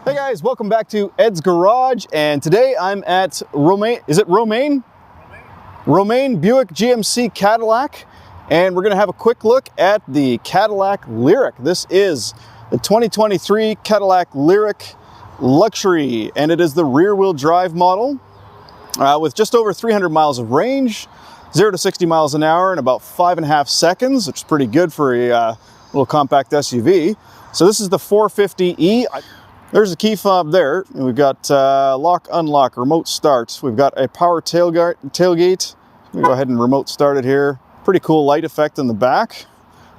Hey guys, welcome back to Ed's Garage, and today I'm at Romain Buick GMC Cadillac, and we're going to have a quick look at the Cadillac Lyriq. This is the 2023 Cadillac Lyriq Luxury, and it is the rear-wheel drive model with just over 300 miles of range, 0 to 60 miles an hour in about 5.5 seconds, which is pretty good for a little compact SUV. So this is the 450e. There's a key fob there, and we've got lock, unlock, remote start. We've got a power tailgate. Let me go ahead and remote start it here. Pretty cool light effect in the back.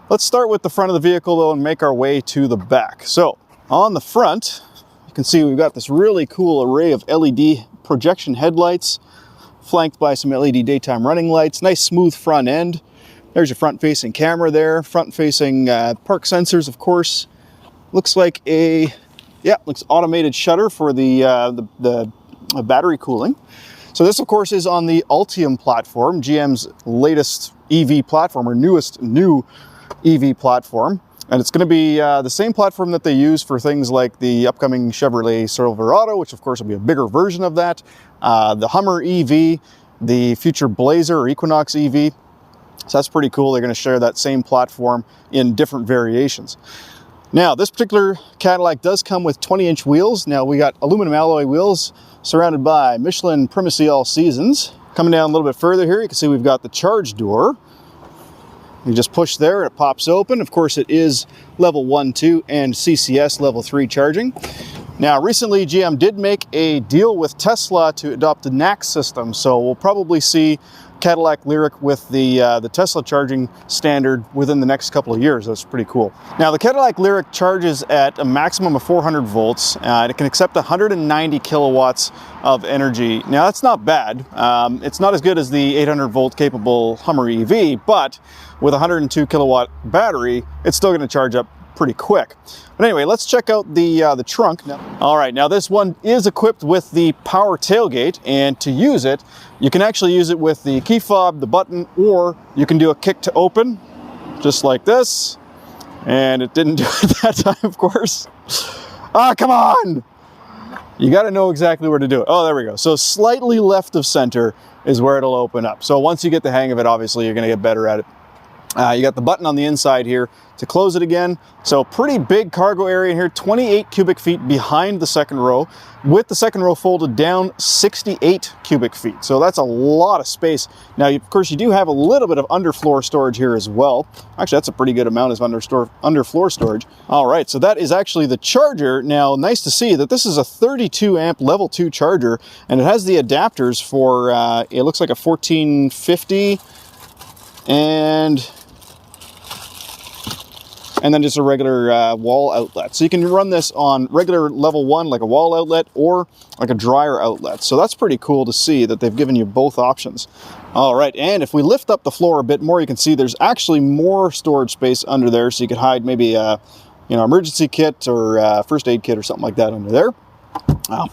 Let's start with the front of the vehicle though and make our way to the back. So on the front, you can see we've got this really cool array of LED projection headlights, flanked by some LED daytime running lights. Nice smooth front end. There's your front-facing camera there. Front-facing park sensors, of course. Looks like looks automated shutter for the battery cooling. So this, of course, is on the Ultium platform, GM's latest EV platform, or newest new EV platform. And it's going to be the same platform that they use for things like the upcoming Chevrolet Silverado, which of course will be a bigger version of that, the Hummer EV, the future Blazer or Equinox EV. So that's pretty cool. They're going to share that same platform in different variations. Now, this particular Cadillac does come with 20-inch wheels. Now, we got aluminum alloy wheels surrounded by Michelin Primacy All Seasons. Coming down a little bit further here, you can see we've got the charge door. You just push there, it pops open. Of course, it is level 1, 2, and CCS level 3 charging. Now, recently, GM did make a deal with Tesla to adopt the NACS system, so we'll probably see Cadillac Lyriq with the Tesla charging standard within the next couple of years. That's pretty cool. Now, the Cadillac Lyriq charges at a maximum of 400 volts, and it can accept 190 kilowatts of energy. Now, that's not bad. It's not as good as the 800 volt capable Hummer EV, but with a 102 kilowatt battery, it's still going to charge up pretty quick. But anyway, let's check out the trunk. All right, now this one is equipped with the power tailgate, and to use it, you can actually use it with the key fob, the button, or you can do a kick to open, just like this. And it didn't do it that time, of course. Ah, come on! You got to know exactly where to do it. Oh, there we go. So slightly left of center is where it'll open up. So once you get the hang of it, obviously you're going to get better at it. You got the button on the inside here to close it again. So pretty big cargo area in here, 28 cubic feet behind the second row, with the second row folded down 68 cubic feet. So that's a lot of space. Now, of course, you do have a little bit of underfloor storage here as well. Actually, that's a pretty good amount of underfloor storage. All right, so that is actually the charger. Now, nice to see that this is a 32 amp level 2 charger, and it has the adapters for, it looks like a 1450 and then just a regular wall outlet. So you can run this on regular level 1, like a wall outlet, or like a dryer outlet. So that's pretty cool to see that they've given you both options. All right, and if we lift up the floor a bit more, you can see there's actually more storage space under there, so you could hide maybe a emergency kit or first aid kit or something like that under there.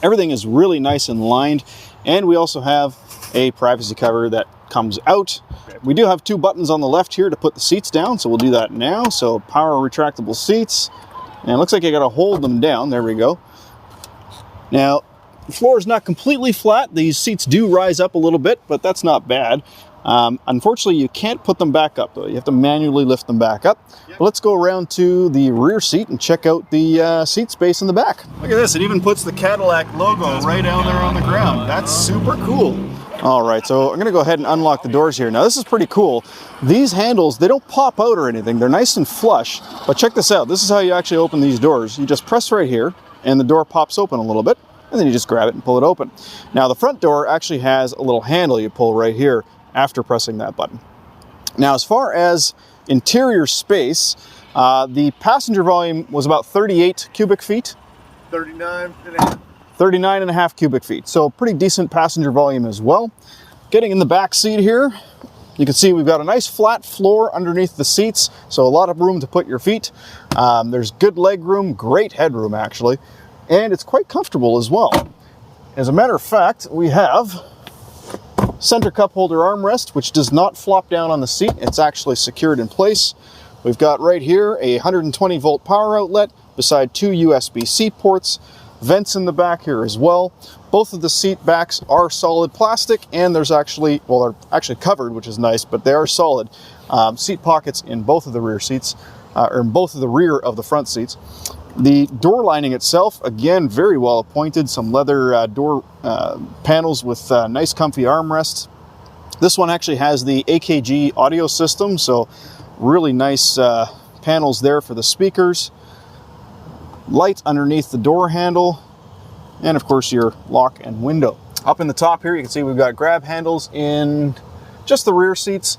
Everything is really nice and lined, and we also have a privacy cover that comes out. We do have 2 buttons on the left here to put the seats down, so we'll do that now. So power retractable seats, and it looks like you got to hold them down. There we go. Now, the floor is not completely flat. These seats do rise up a little bit, but that's not bad. Unfortunately, you can't put them back up though. You have to manually lift them back up. Yep. But let's go around to the rear seat and check out the seat space in the back. Look at this, it even puts the Cadillac logo right down there on the ground. That's super cool. All right, so I'm gonna go ahead and unlock the doors here. Now this is pretty cool. These handles, they don't pop out or anything. They're nice and flush, but check this out. This is how you actually open these doors. You just press right here and the door pops open a little bit, and then you just grab it and pull it open. Now the front door actually has a little handle you pull right here after pressing that button. Now, as far as interior space, the passenger volume was about 38 cubic feet. 39 and a half cubic feet. So pretty decent passenger volume as well. Getting in the back seat here, you can see we've got a nice flat floor underneath the seats, so a lot of room to put your feet. There's good leg room, great headroom actually, and it's quite comfortable as well. As a matter of fact, we have center cup holder armrest, which does not flop down on the seat. It's actually secured in place. We've got right here a 120 volt power outlet beside 2 USB-C ports. vents in the back here as well. Both of the seat backs are solid plastic, and there's actually, well, they're actually covered, which is nice, but they are solid. Seat pockets in both of the rear seats, or in both of the rear of the front seats. The door lining itself, again, very well appointed. Some leather door panels with nice comfy armrests. This one actually has the AKG audio system, so really nice panels there for the speakers. Light underneath the door handle, and of course your lock and window. Up in the top here, you can see we've got grab handles in just the rear seats,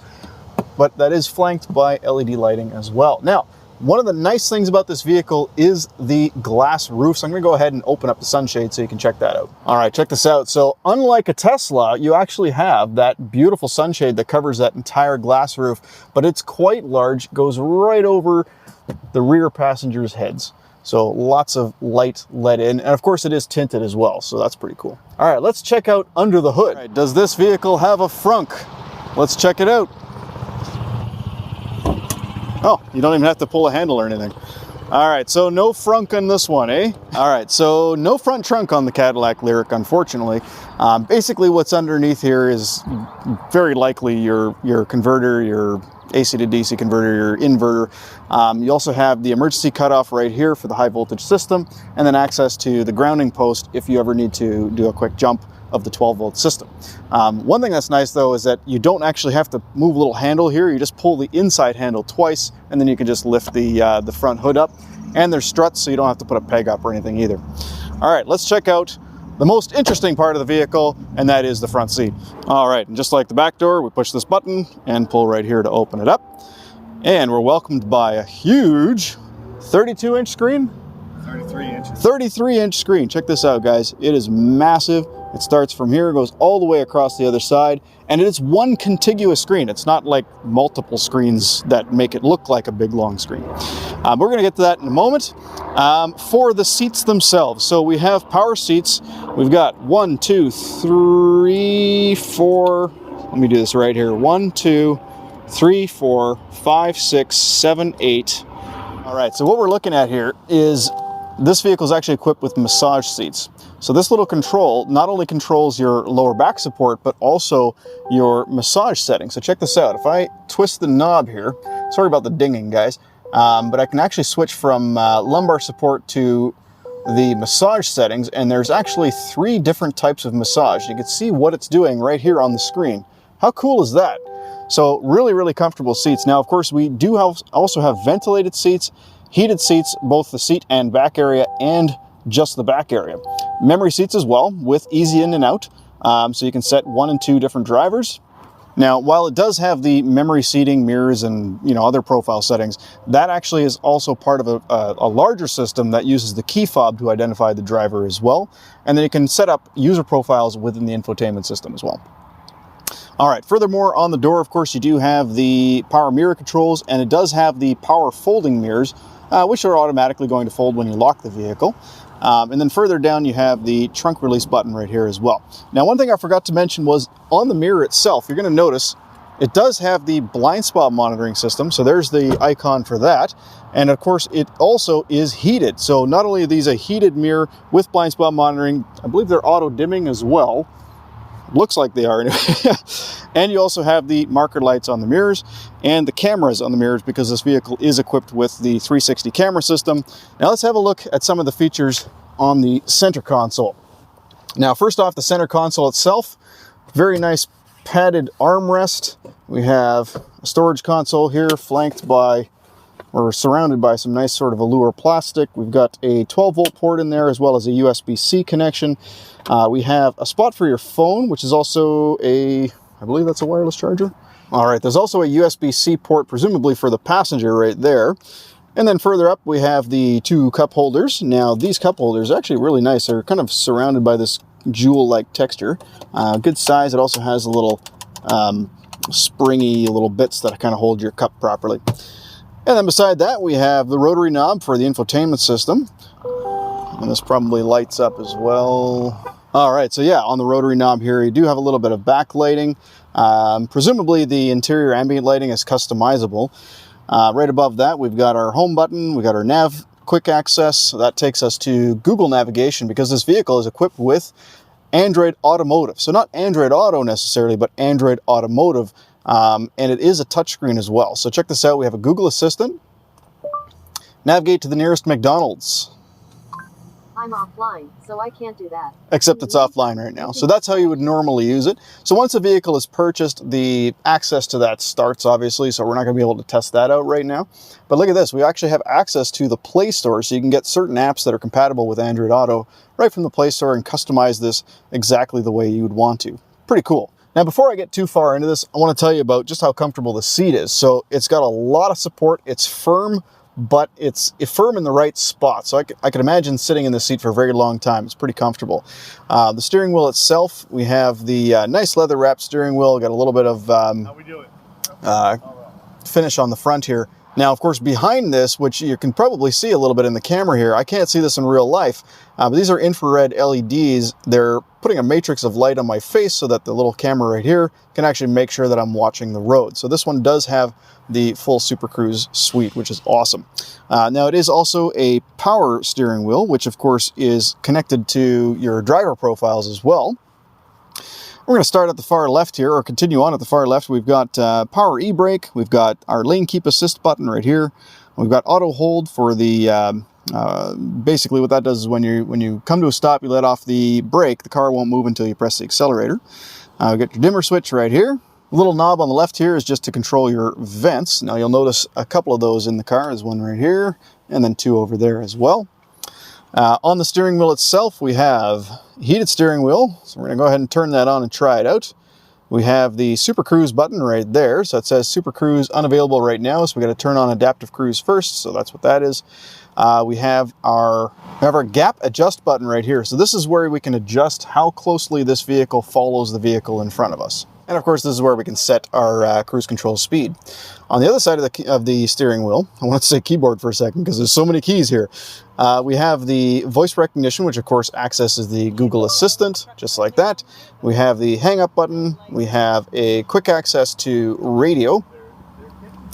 but that is flanked by LED lighting as well. Now, one of the nice things about this vehicle is the glass roof. So I'm going to go ahead and open up the sunshade so you can check that out. All right, check this out. So unlike a Tesla, you actually have that beautiful sunshade that covers that entire glass roof, but it's quite large, goes right over the rear passengers' heads. So lots of light let in, and of course it is tinted as well, so that's pretty cool. All right, let's check out under the hood. All right, does this vehicle have a frunk? Let's check it out. Oh, you don't even have to pull a handle or anything. All right, so no frunk on this one, eh? All right, so no front trunk on the Cadillac Lyriq, unfortunately. Basically what's underneath here is very likely your converter, your AC to DC converter, your inverter. You also have the emergency cutoff right here for the high voltage system, and then access to the grounding post if you ever need to do a quick jump of the 12 volt system. One thing that's nice though is that you don't actually have to move a little handle here. You just pull the inside handle twice, and then you can just lift the front hood up. And there's struts, so you don't have to put a peg up or anything either. All right, let's check out the most interesting part of the vehicle, and that is the front seat. All right, and just like the back door, we push this button and pull right here to open it up. And we're welcomed by a huge 32-inch screen? 33 inches. 33-inch screen. Check this out, guys. It is massive. It starts from here, goes all the way across the other side, and it is one contiguous screen. It's not like multiple screens that make it look like a big, long screen. We're going to get to that in a moment. For the seats themselves, so we have power seats. We've got 1, 2, 3, 4. Let me do this right here. 1, 2, 3, 4, 5, 6, 7, 8. All right, so what we're looking at here is this vehicle is actually equipped with massage seats. So this little control not only controls your lower back support, but also your massage setting. So check this out. If I twist the knob here, sorry about the dinging, guys, but I can actually switch from lumbar support to the massage settings, and there's actually 3 different types of massage. You can see what it's doing right here on the screen. How cool is that? So really, really comfortable seats. Now, of course, we do also have ventilated seats, heated seats, both the seat and back area, and just the back area. Memory seats as well, with easy in and out. So you can set 1 and 2 different drivers. Now, while it does have the memory seating, mirrors, and other profile settings, that actually is also part of a larger system that uses the key fob to identify the driver as well. And then you can set up user profiles within the infotainment system as well. All right, furthermore, on the door, of course, you do have the power mirror controls, and it does have the power folding mirrors, which are automatically going to fold when you lock the vehicle. And then further down, you have the trunk release button right here as well. Now, one thing I forgot to mention was on the mirror itself, you're going to notice it does have the blind spot monitoring system. So there's the icon for that. And of course, it also is heated. So not only are these a heated mirror with blind spot monitoring, I believe they're auto dimming as well. Looks like they are anyway. And you also have the marker lights on the mirrors and the cameras on the mirrors, because this vehicle is equipped with the 360 camera system. Now let's have a look at some of the features on the center console. Now, first off, the center console itself, very nice padded armrest. We have a storage console here flanked by, or surrounded by, some nice sort of allure plastic. We've got a 12 volt port in there, as well as a USB-C connection. We have a spot for your phone, which is also I believe that's a wireless charger. All right, there's also a USB-C port, presumably for the passenger right there. And then further up, we have the 2 cup holders. Now, these cup holders are actually really nice. They're kind of surrounded by this jewel-like texture. Good size. It also has a little springy little bits that kind of hold your cup properly. And then beside that, we have the rotary knob for the infotainment system. And this probably lights up as well. All right, so yeah, on the rotary knob here, you do have a little bit of backlighting. Presumably the interior ambient lighting is customizable. Right above that, we've got our home button, we've got our nav quick access. So that takes us to Google navigation because this vehicle is equipped with Android Automotive. So not Android Auto necessarily, but Android Automotive. And it is a touchscreen as well. So check this out. We have a Google Assistant. Navigate to the nearest McDonald's. I'm offline, so I can't do that. Except it's offline right now. So that's how you would normally use it. So once a vehicle is purchased, the access to that starts, obviously, so we're not going to be able to test that out right now. But look at this. We actually have access to the Play Store, so you can get certain apps that are compatible with Android Auto right from the Play Store and customize this exactly the way you would want to. Pretty cool. Now, before I get too far into this, I want to tell you about just how comfortable the seat is. So it's got a lot of support. It's firm, but it's firm in the right spot. So I can imagine sitting in the seat for a very long time. It's pretty comfortable. The steering wheel itself, we have the nice leather wrapped steering wheel. Got a little bit of finish on the front here. Now, of course, behind this, which you can probably see a little bit in the camera here, I can't see this in real life, but these are infrared LEDs. They're putting a matrix of light on my face so that the little camera right here can actually make sure that I'm watching the road. So this one does have the full Super Cruise suite, which is awesome. Now, it is also a power steering wheel, which of course is connected to your driver profiles as well. We're going to start at the far left here, or continue on at the far left. We've got power e-brake. We've got our lane keep assist button right here. We've got auto hold for the, basically what that does is when you come to a stop, you let off the brake, the car won't move until you press the accelerator. We've got your dimmer switch right here. The little knob on the left here is just to control your vents. Now you'll notice a couple of those in the car. There's one right here, and then two over there as well. On the steering wheel itself, we have heated steering wheel. So we're going to go ahead and turn that on and try it out. We have the Super Cruise button right there. So it says Super Cruise unavailable right now. So we got to turn on Adaptive Cruise first. So that's what that is. We have our gap adjust button right here. So this is where we can adjust how closely this vehicle follows the vehicle in front of us. And of course, this is where we can set our cruise control speed. On the other side of the steering wheel, I want to say keyboard for a second because there's so many keys here. We have the voice recognition, which of course accesses the Google Assistant, just like that. We have the hang up button. We have a quick access to radio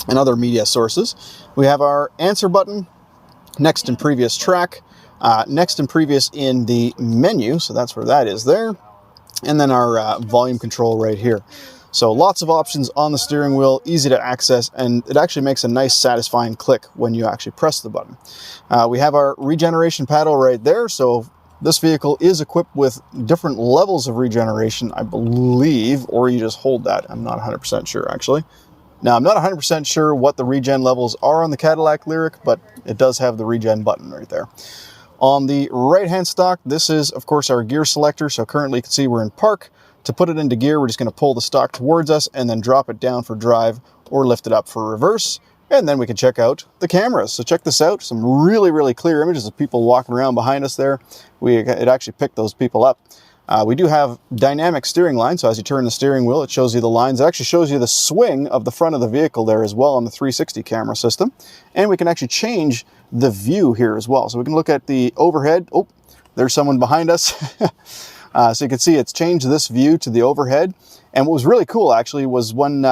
and other media sources. We have our answer button, next and previous track, next and previous in the menu. So that's where that is there. And then our volume control right here. So lots of options on the steering wheel, easy to access, and it actually makes a nice satisfying click when you actually press the button. We have our regeneration paddle right there. So this vehicle is equipped with different levels of regeneration, I believe, or you just hold that. I'm not 100% sure actually. Now, I'm not 100% sure what the regen levels are on the Cadillac Lyriq, but it does have the regen button right there. On the right-hand stock, this is, of course, our gear selector. So currently you can see we're in park. To put it into gear, we're just going to pull the stock towards us and then drop it down for drive or lift it up for reverse. And then we can check out the cameras. So check this out. Some really, really clear images of people walking around behind us there. It actually picked those people up. We do have dynamic steering lines. So as you turn the steering wheel, it shows you the lines. It actually shows you the swing of the front of the vehicle there as well on the 360 camera system. And we can actually change the view here as well. So we can look at the overhead. Oh, there's someone behind us. So you can see it's changed this view to the overhead. And what was really cool actually was when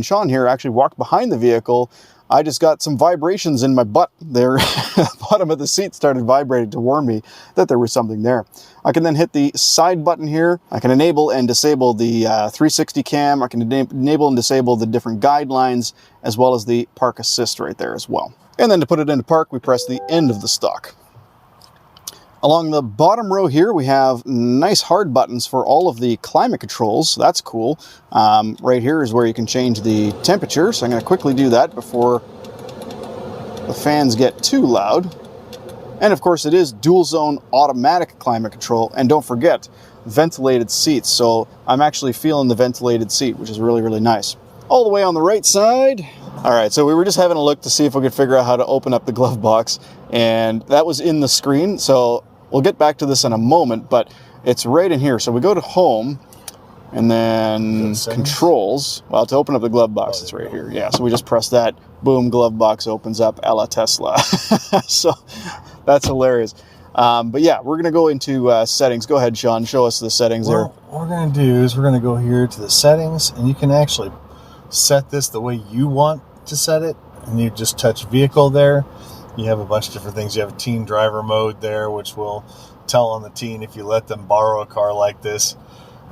Sean here actually walked behind the vehicle, I just got some vibrations in my butt there. The bottom of the seat started vibrating to warn me that there was something there. I can then hit the side button here. I can enable and disable the 360 cam. I can enable and disable the different guidelines as well as the park assist right there as well. And then to put it into park, we press the end of the stock. Along the bottom row here, we have nice hard buttons for all of the climate controls. So that's cool. Right here is where you can change the temperature. So I'm going to quickly do that before the fans get too loud. And of course, it is dual zone automatic climate control. And don't forget, ventilated seats. So I'm actually feeling the ventilated seat, which is really, really nice. All the way on the right side. All right, so we were just having a look to see if we could figure out how to open up the glove box. And that was in the screen. So we'll get back to this in a moment, but it's right in here. So we go to home and then controls. Well, to open up the glove box, it's right here. Yeah, so we just press that. Boom, glove box opens up a la Tesla. So that's hilarious. But yeah, we're going to go into settings. Go ahead, Sean. Show us the settings there. What we're going to do is we're going to go here to the settings, and you can actually set this the way you want to set it. And you just touch vehicle there. You have a bunch of different things. You have a teen driver mode there, which will tell on the teen if you let them borrow a car like this,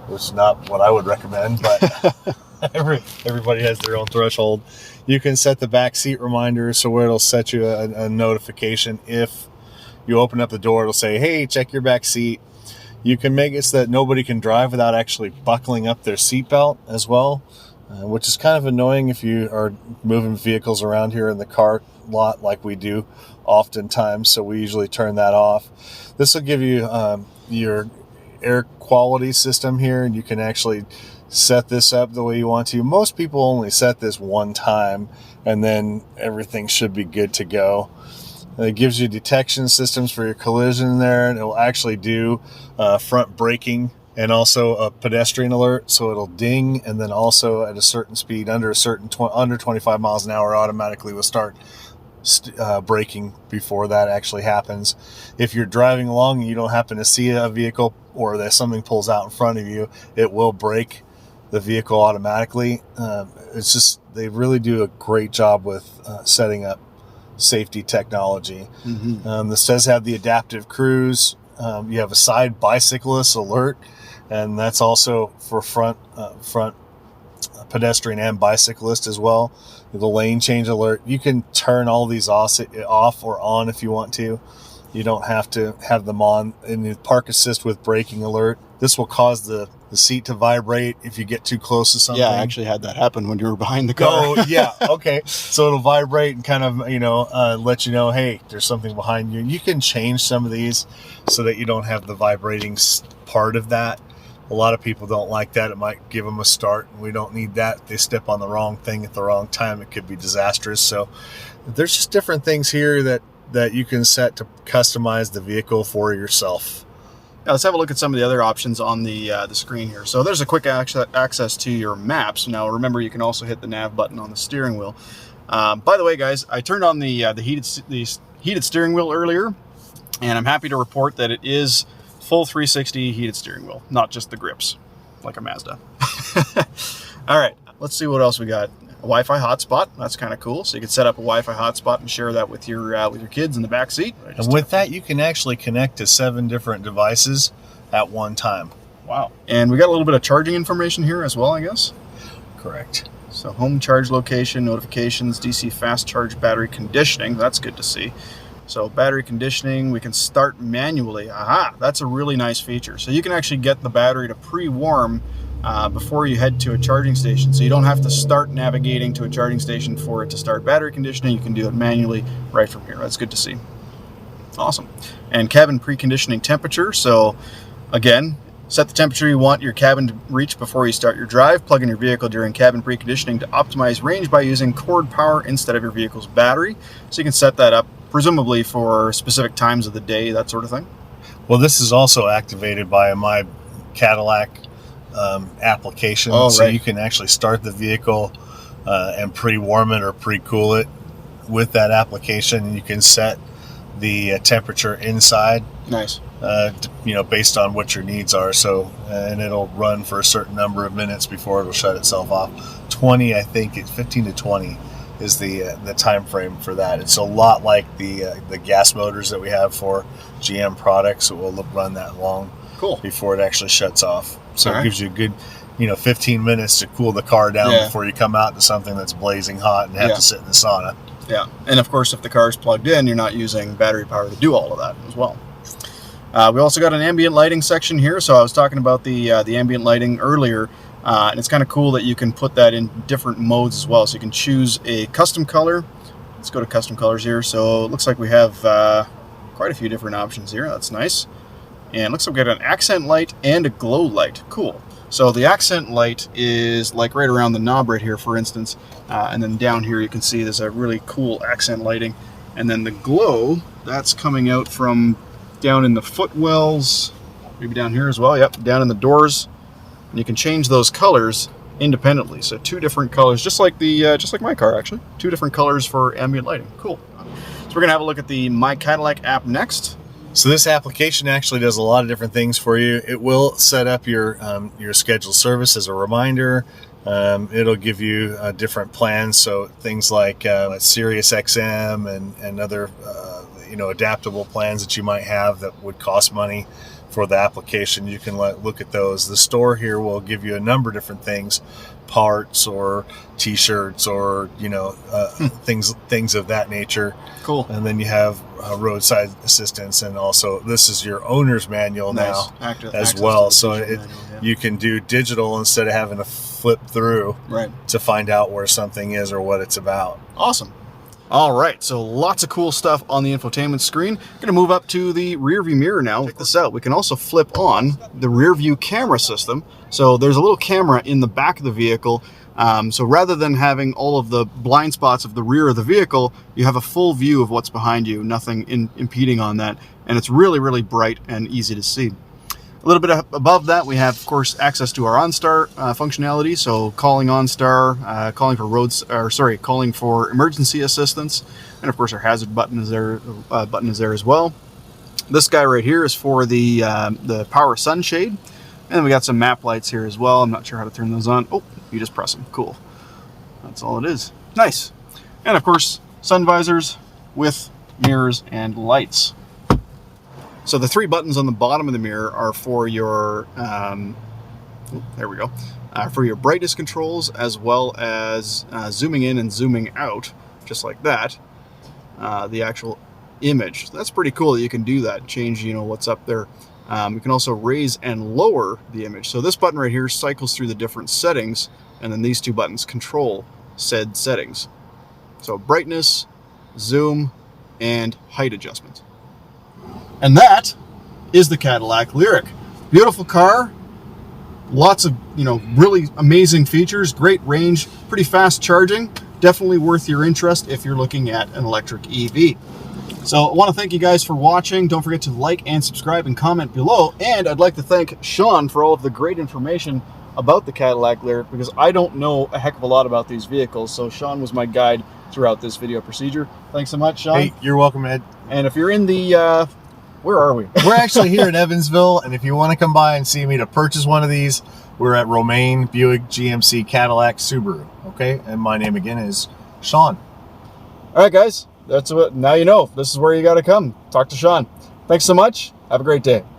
which is not what I would recommend, but everybody has their own threshold. You can set the back seat reminder, so where it'll set you a notification if you open up the door. It'll say, hey, check your back seat. You can make it so that nobody can drive without actually buckling up their seatbelt as well, which is kind of annoying if you are moving vehicles around here in the car lot like we do oftentimes, so we usually turn that off. This will give you your air quality system here, and you can actually set this up the way you want to. Most people only set this one time, and then everything should be good to go. It gives you detection systems for your collision there, and it will actually do front braking and also a pedestrian alert. So it'll ding, and then also at a certain speed, under 25 miles an hour, automatically will start braking before that actually happens. If you're driving along and you don't happen to see a vehicle, or that something pulls out in front of you, it will brake the vehicle automatically. It's just, they really do a great job with setting up safety technology. This does have the adaptive cruise. You have a side bicyclist alert, and that's also for front pedestrian and bicyclist as well. The lane change alert. You can turn all these off or on if you want to. You don't have to have them on. And the park assist with braking alert. This will cause the seat to vibrate if you get too close to something. Yeah, I actually had that happen when you were behind the car. Oh, yeah. Okay. So it'll vibrate and kind of, let you know, hey, there's something behind you. You can change some of these so that you don't have the vibrating part of that. A lot of people don't like that. It might give them a start, and we don't need that. If they step on the wrong thing at the wrong time, it could be disastrous. So there's just different things here that you can set to customize the vehicle for yourself. Now let's have a look at some of the other options on the screen here. So there's a quick access to your maps. Now remember, you can also hit the nav button on the steering wheel. By the way, guys, I turned on the heated steering wheel earlier, and I'm happy to report that it is full 360 heated steering wheel, not just the grips, like a Mazda. All right, let's see what else we got. A Wi-Fi hotspot. That's kind of cool. So you can set up a Wi-Fi hotspot and share that with your kids in the back seat. And with that, you can actually connect to 7 different devices at one time. Wow. And we got a little bit of charging information here as well, I guess. Correct. So home charge location, notifications, DC fast charge battery conditioning. That's good to see. So battery conditioning, we can start manually. Aha, that's a really nice feature. So you can actually get the battery to pre-warm before you head to a charging station. So you don't have to start navigating to a charging station for it to start battery conditioning. You can do it manually right from here. That's good to see. Awesome. And cabin preconditioning temperature. So again, set the temperature you want your cabin to reach before you start your drive. Plug in your vehicle during cabin preconditioning to optimize range by using cord power instead of your vehicle's battery. So you can set that up presumably for specific times of the day, that sort of thing. Well, this is also activated by my Cadillac application. So right. You can actually start the vehicle and pre-warm it or pre-cool it with that application. And you can set the temperature inside. Nice. Based on what your needs are. So, and it'll run for a certain number of minutes before it'll shut itself off. 15 to 20 is the time frame for that. It's a lot like the gas motors that we have for GM products. It will run that long before it actually shuts off. So it gives you a good 15 minutes to cool the car down before you come out to something that's blazing hot and have to sit in the sauna. Yeah, and of course if the car is plugged in, you're not using battery power to do all of that as well. We also got an ambient lighting section here. So I was talking about the ambient lighting earlier. And it's kind of cool that you can put that in different modes as well. So you can choose a custom color. Let's go to custom colors here. So it looks like we have quite a few different options here. That's nice. And it looks like we got an accent light and a glow light. Cool. So the accent light is like right around the knob right here, for instance. And then down here you can see there's a really cool accent lighting. And then the glow, that's coming out from down in the footwells, maybe down here as well. Yep, down in the doors. And you can change those colors independently. So 2 different colors, just like my car actually. 2 different colors for ambient lighting. Cool. So we're gonna have a look at the My Cadillac app next. So this application actually does a lot of different things for you. It will set up your scheduled service as a reminder. It'll give you different plans, so things like Sirius XM and other adaptable plans that you might have that would cost money for the application. You can look at those. The store here will give you a number of different things, parts or t-shirts or things of that nature. Cool. And then you have roadside assistance, and also this is your owner's manual now as well. So you can do digital instead of having to flip through to find out where something is or what it's about. Awesome. All right, so lots of cool stuff on the infotainment screen. Going to move up to the rear view mirror now. Check this out. We can also flip on the rear view camera system. So there's a little camera in the back of the vehicle. So rather than having all of the blind spots of the rear of the vehicle, you have a full view of what's behind you, nothing impeding on that. And it's really, really bright and easy to see. A little bit above that, we have, of course, access to our OnStar functionality. So calling OnStar, calling for emergency assistance, and of course our hazard button is there as well. This guy right here is for the power sunshade, and then we got some map lights here as well. I'm not sure how to turn those on. Oh, you just press them. Cool. That's all it is. Nice. And of course, sun visors with mirrors and lights. So the three buttons on the bottom of the mirror are for your, for your brightness controls, as well as zooming in and zooming out, just like that, the actual image. That's pretty cool that you can do that, change, what's up there. You can also raise and lower the image. So this button right here cycles through the different settings, and then these two buttons control said settings. So brightness, zoom, and height adjustment. And that is the Cadillac Lyriq. Beautiful car, lots of really amazing features, great range, pretty fast charging, definitely worth your interest if you're looking at an electric EV. So I want to thank you guys for watching. Don't forget to like and subscribe and comment below. And I'd like to thank Sean for all of the great information about the Cadillac Lyriq, because I don't know a heck of a lot about these vehicles. So Sean was my guide throughout this video procedure. Thanks so much, Sean. Hey, you're welcome, Ed. And if you're in the where are we? We're actually here in Evansville, and if you want to come by and see me to purchase one of these, we're at Romain Buick GMC Cadillac Subaru. Okay, and my name again is Sean. All right, guys, that's what. Now you know. This is where you got to come. Talk to Sean. Thanks so much. Have a great day.